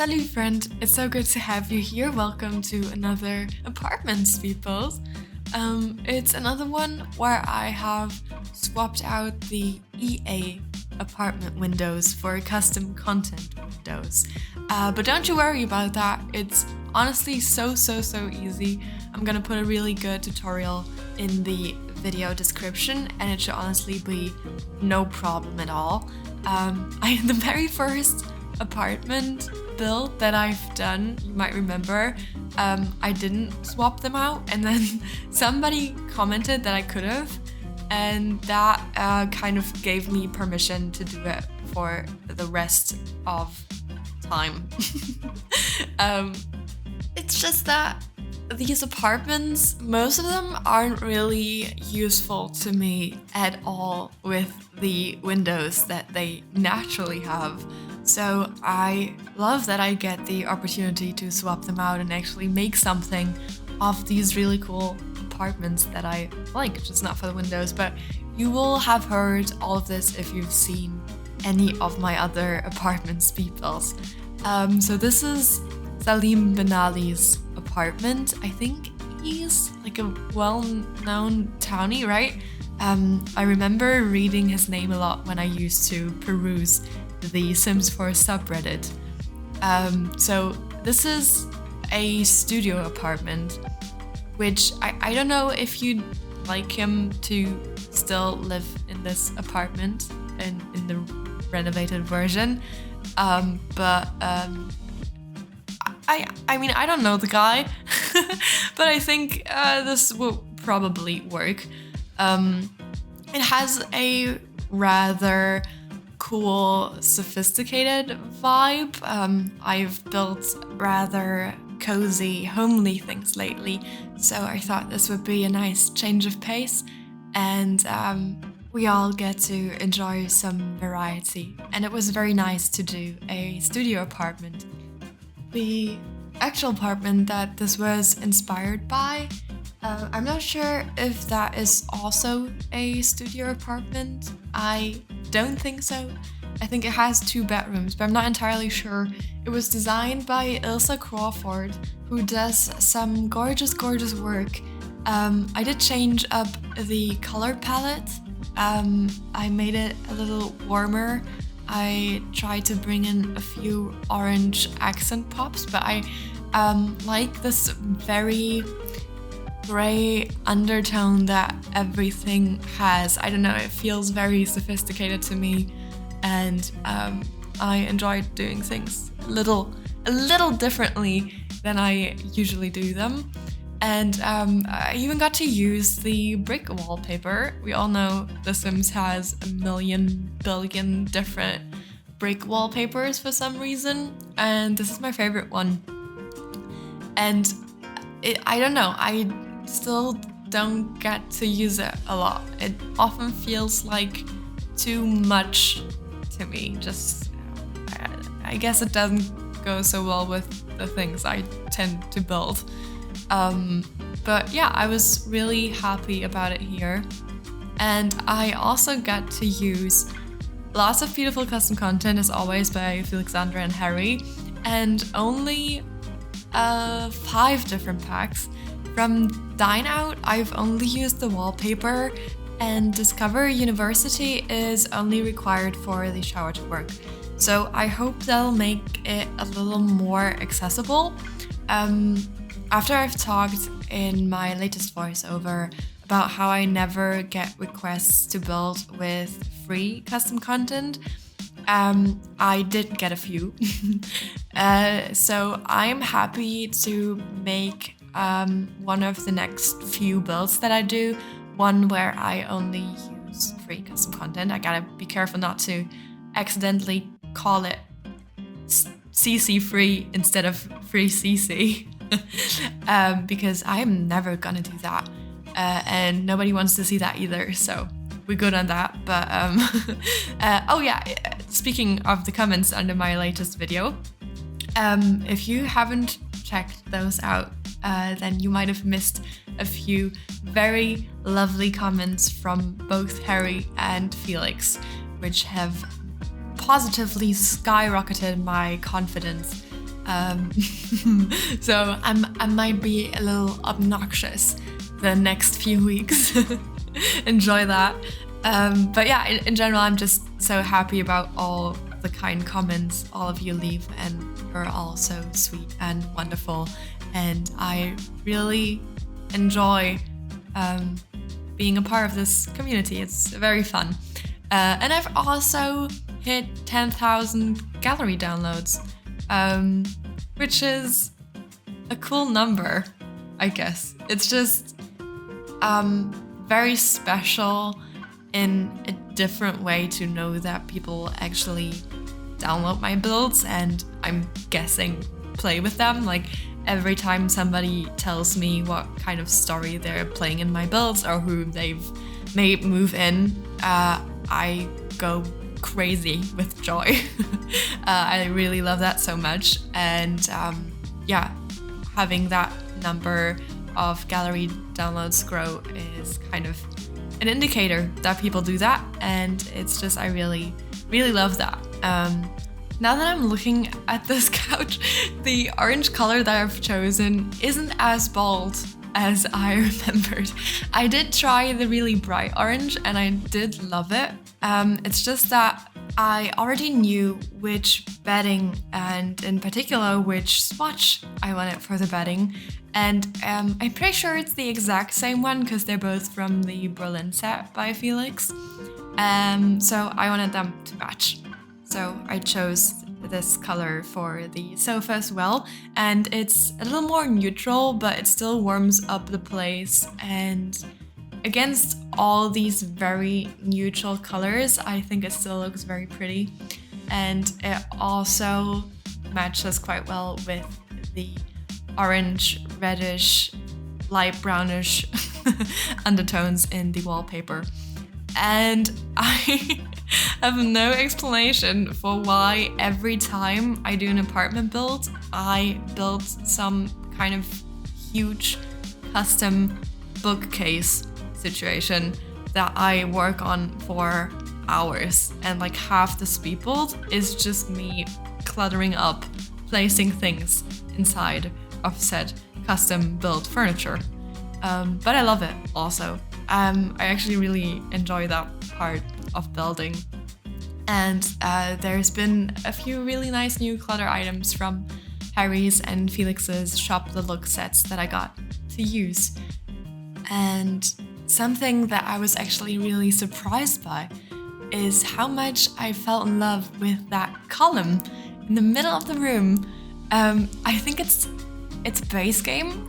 Salut friend, it's so good to have you here. Welcome to another Apartments, people. It's another one where I have swapped out the EA apartment windows for custom content windows. But don't you worry about that. It's honestly so easy. I'm gonna put a really good tutorial in the video description and it should honestly be no problem at all. The very first apartment build that I've done, you might remember, I didn't swap them out, and then somebody commented that I could have, and that kind of gave me permission to do it for the rest of time. It's just that these apartments, most of them aren't really useful to me at all with the windows that they naturally have. So I love that I get the opportunity to swap them out and actually make something of these really cool apartments that I like, just not for the windows. But you will have heard all of this if you've seen any of my other apartments peoples. So this is Salim Ben Ali's apartment. I think he's like a well-known townie, right? I remember reading his name a lot when I used to peruse the Sims 4 subreddit. So this is a studio apartment, which I don't know if you'd like him to still live in this apartment in the renovated version. I mean, I don't know the guy, but I think this will probably work. It has a rather cool, sophisticated vibe. I've built rather cozy, homely things lately, so I thought this would be a nice change of pace, and we all get to enjoy some variety. And it was very nice to do a studio apartment. The actual apartment that this was inspired by, I'm not sure if that is also a studio apartment. I don't think so. I think it has 2 bedrooms, but I'm not entirely sure. It was designed by Ilsa Crawford, who does some gorgeous work. I did change up the color palette. I made it a little warmer. I tried to bring in a few orange accent pops, but I like this very gray undertone that everything has. I don't know, it feels very sophisticated to me, and I enjoyed doing things a little differently than I usually do them. And I even got to use the brick wallpaper. We all know The Sims has a billion different brick wallpapers for some reason, and this is my favorite one. And I don't know, I still don't get to use it a lot. It often feels like too much to me. Just, I guess it doesn't go so well with the things I tend to build. But yeah, I was really happy about it here. And I also got to use lots of beautiful custom content, as always, by Felixandra and Harry, and only 5 different packs. From Dine Out, I've only used the wallpaper, and Discover University is only required for the shower to work. So I hope that'll make it a little more accessible. After I've talked in my latest voiceover about how I never get requests to build with free custom content, I did get a few. So I'm happy to make one of the next few builds that I do, one where I only use free custom content. I gotta be careful not to accidentally call it CC free instead of free CC. Because I'm never gonna do that, and nobody wants to see that either, so we're good on that. But oh yeah, speaking of the comments under my latest video, if you haven't checked those out, then you might have missed a few very lovely comments from both Harry and Felix, which have positively skyrocketed my confidence So I might be a little obnoxious the next few weeks. Enjoy that. But yeah, in general, I'm just so happy about all the kind comments all of you leave, and you're all so sweet and wonderful. And I really enjoy being a part of this community. It's very fun. And I've also hit 10,000 gallery downloads, which is a cool number, I guess. It's just very special in a different way to know that people actually download my builds and, I'm guessing, play with them. Like, every time somebody tells me what kind of story they're playing in my builds or who they've made move in, I go crazy with joy. I really love that so much. And yeah, having that number of gallery downloads grow is kind of an indicator that people do that. And it's just, I really, really love that. Now that I'm looking at this couch, the orange color that I've chosen isn't as bold as I remembered. I did try the really bright orange and I did love it. It's just that I already knew which bedding and in particular which swatch I wanted for the bedding. And I'm pretty sure it's the exact same one because they're both from the Berlin set by Felix. So I wanted them to match. So I chose this color for the sofa as well. And it's a little more neutral, but it still warms up the place. And against all these very neutral colors, I think it still looks very pretty. And it also matches quite well with the orange, reddish, light brownish undertones in the wallpaper. And I have no explanation for why every time I do an apartment build, I build some kind of huge custom bookcase situation that I work on for hours. And like half the speed build is just me cluttering up, placing things inside of said custom built furniture. But I love it also. I actually really enjoy that part of building. And there's been a few really nice new clutter items from Harry's and Felix's Shop the Look sets that I got to use. And something that I was actually really surprised by is how much I fell in love with that column in the middle of the room. I think it's base game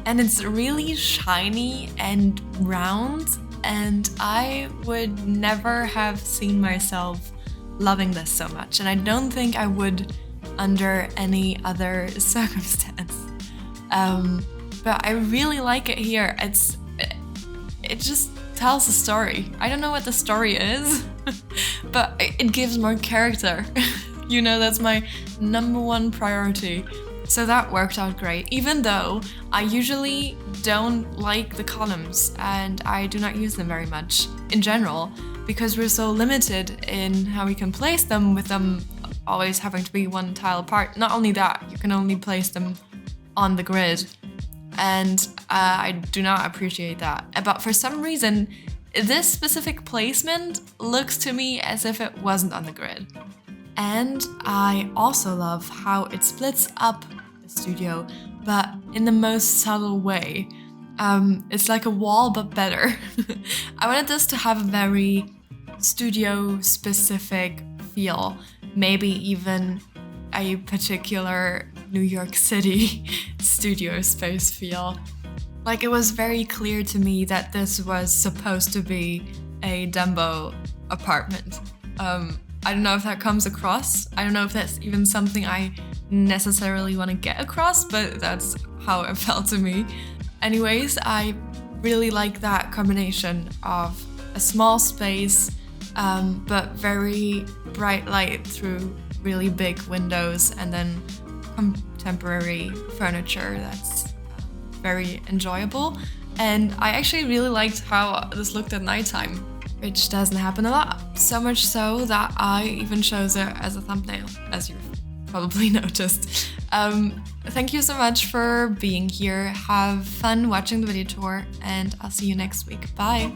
and it's really shiny and round, and I would never have seen myself loving this so much, and I don't think I would under any other circumstance. But I really like it here. It just tells a story. I don't know what the story is, but it gives more character. You know, that's my number one priority. So that worked out great, even though I usually don't like the columns and I do not use them very much in general because we're so limited in how we can place them, with them always having to be one tile apart. Not only that, you can only place them on the grid, and I do not appreciate that. But for some reason, this specific placement looks to me as if it wasn't on the grid. And I also love how it splits up the studio, but in the most subtle way. It's like a wall, but better. I wanted this to have a very studio-specific feel, maybe even a particular New York City studio space feel. Like, it was very clear to me that this was supposed to be a Dumbo apartment. I don't know if that comes across. I don't know if that's even something I necessarily want to get across, but that's how it felt to me. Anyways, I really like that combination of a small space, but very bright light through really big windows, and then contemporary furniture that's very enjoyable. And I actually really liked how this looked at nighttime, which doesn't happen a lot. So much so that I even chose it as a thumbnail, as you've probably noticed. Thank you so much for being here. Have fun watching the video tour, and I'll see you next week. Bye!